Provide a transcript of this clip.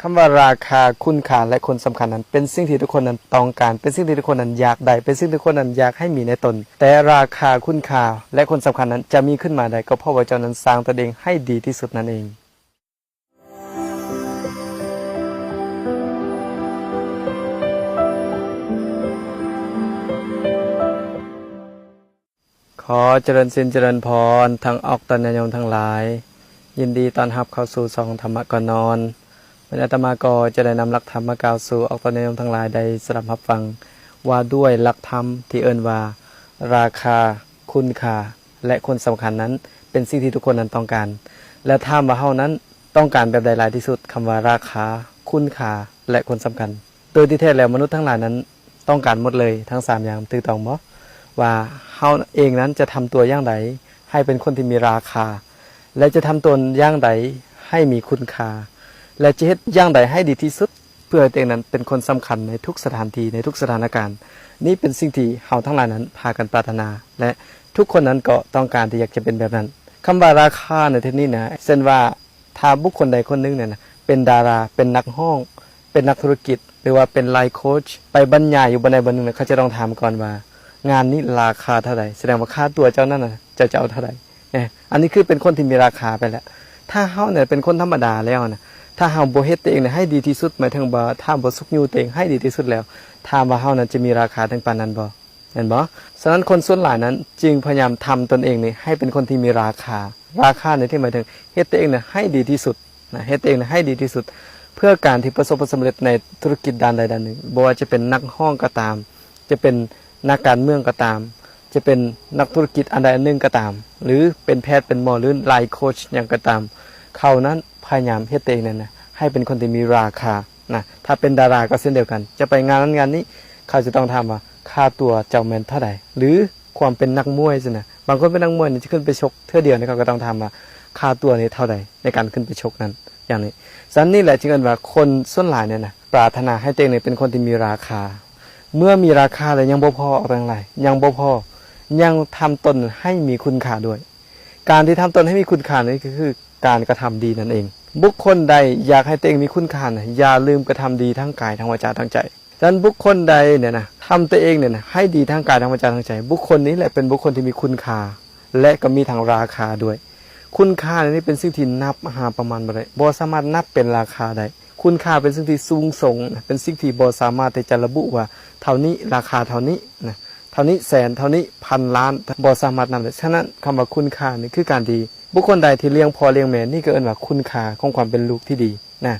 คำว่าราคาคุณค่าและคนสำคัญนั้นเป็นสิ่งที่ทุกคนนั้นต้องการเป็นสิ่งที่ทุกคนนั้นอยากได้เป็นสิ่งที่ทุกคนนั้นอยากให้มีในตนแต่ราคาคุณค่าและคนสำคัญนั้นจะมีขึ้นมาได้ก็เพราะว่าเจ้านั้นสร้างตนเองให้ดีที่สุดนั่นเองขอเจริญสินเจริญพรทั้งออกตนญาณทั้งหลายยินดีต้อนรับเข้าสู่ช่องธรรมะก่อนนอนวันอาตมาก็จะได้นำหลักธรรมมากล่าวสู่ออกตนญาณทั้งหลายได้สดับรับฟังว่าด้วยหลักธรรมที่เอิ้นว่าราคาคุณค่าและคนสำคัญนั้นเป็นสิ่งที่ทุกคนนั้นต้องการและถามว่าเฮานั้นต้องการแบบใดหลายที่สุดคำว่าราคาคุณค่าและคนสำคัญโดยที่แท้แล้วมนุษย์ทั้งหลายนั้นต้องการหมดเลยทั้ง3อย่างถูกต้องบ่ว่าเฮาเองนั้นจะทำตัวอย่างใดให้เป็นคนที่มีราคาและจะทำตนอย่างใดให้มีคุณค่าและจะเฮ็ดอย่างใดให้ดีที่สุดเพื่อตัวเองนั้นเป็นคนสำคัญในทุกสถานที่ในทุกสถานการณ์นี่เป็นสิ่งที่เฮาทั้งหลายนั้นพากันปรารถนาและทุกคนนั้นก็ต้องการที่อยากจะเป็นแบบนั้นคำว่าราคาในที่นี้นะเช่นว่าถ้าบุคคลใดคนหนึ่งเนี่ยนะเป็นดาราเป็นนักร้องเป็นนักธุรกิจหรือว่าเป็นไลฟ์โค้ชไปบรรยายอยู่บนใดบนหนึ่งเขาจะต้องถามก่อนว่างานนี้ราคาเท่าไหร่แสดงว่าค่าตัวเจ้านั่นน่ะจะเอาเท่าไหร่อันนี้คือเป็นคนที่มีราคาไปแล้วถ้าเฮาเนี่ยเป็นคนธรรมดาแล้วนะถ้าเฮาบ่เฮ็ดตัวเองเนี่ยให้ดีที่สุดหมายถึงว่าถ้าบ่สุกอยู่ตัวเองให้ดีที่สุดแล้วถามว่าเฮานั้นจะมีราคาถึงปานนั้นบ่เห็นบ่ฉะนั้นคนส่วนหลายนั้นจึงพยายามทำตนเองนี่ให้เป็นคนที่มีราคาในที่หมายถึงเฮ็ดตัวเองเนี่ยให้ดีที่สุดนะเฮ็ดตัวเองเนี่ยให้ดีที่สุดเพื่อการที่ประสบความสำเร็จในธุรกิจด้านใดด้านหนึ่งบ่ว่าจะเป็นนักร้องก็ตามจะเป็นนักการเมืองก็ตามจะเป็นนักธุรกิจอันใดอันหนึ่งก็ตามหรือเป็นแพทย์เป็นหมอหรือไลฟ์โค้ชอย่างก็ตามเขานั้นพยายามเฮ็ดตัวเองนั่นนะให้เป็นคนที่มีราคานะถ้าเป็นดาราก็เช่นเดียวกันจะไปงานนั้นงานนี้เขาจะต้องถามว่าค่าตัวเจ้าแม่นเท่าใดหรือความเป็นนักมวยสินะบางคนเป็นนักมวยนี่จะขึ้นไปชกเทื่อเดียวนี่เขาก็ต้องถามว่าค่าตัวนี่เท่าใดในการขึ้นไปชกนั้นอย่างนี้ฉะนั้นนี่แหละจึงเอิ้นว่าคนส่วนหลายเนี่ยนะปรารถนาให้ตัวเองเป็นคนที่มีราคาเมื่อมีราคาแล้วยังบ่พอเอาอย่างไรยังบ่พอยังทำตนให้มีคุณค่าด้วยการที่ทำตนให้มีคุณค่านี่ก็คือการกระทำดีนั่นเองบุคคลใดอยากให้ตัวเองมีคุณค่าอย่าลืมกระทำดีทั้งกายทั้งวาจาทั้งใจฉะนั้นบุคคลใดเนี่ยนะทำตัวเองเนี่ยนะให้ดีทั้งกายทั้งวาจาทั้งใจบุคคลนี้แหละเป็นบุคคลที่มีคุณค่าและก็มีทางราคาด้วยคุณค่านี่เป็นสิ่งที่นับหาประมาณบ่ได้บ่สามารถนับเป็นราคาได้คุณค่าเป็นสิ่งที่สูงส่งเป็นสิ่งที่บ่สามารถที่จะระบุว่าเท่านี้ราคาเท่านี้นะเท่านี้แสนเท่านี้พันล้านบ่สามารถนำได้ฉะนั้นคำว่าคุณค่านี่คือการดีบุคคลใดที่เลี้ยงพ่อเลี้ยงแม่นี่ก็เอิ้นว่าคุณค่าของความเป็นลูกที่ดีนะ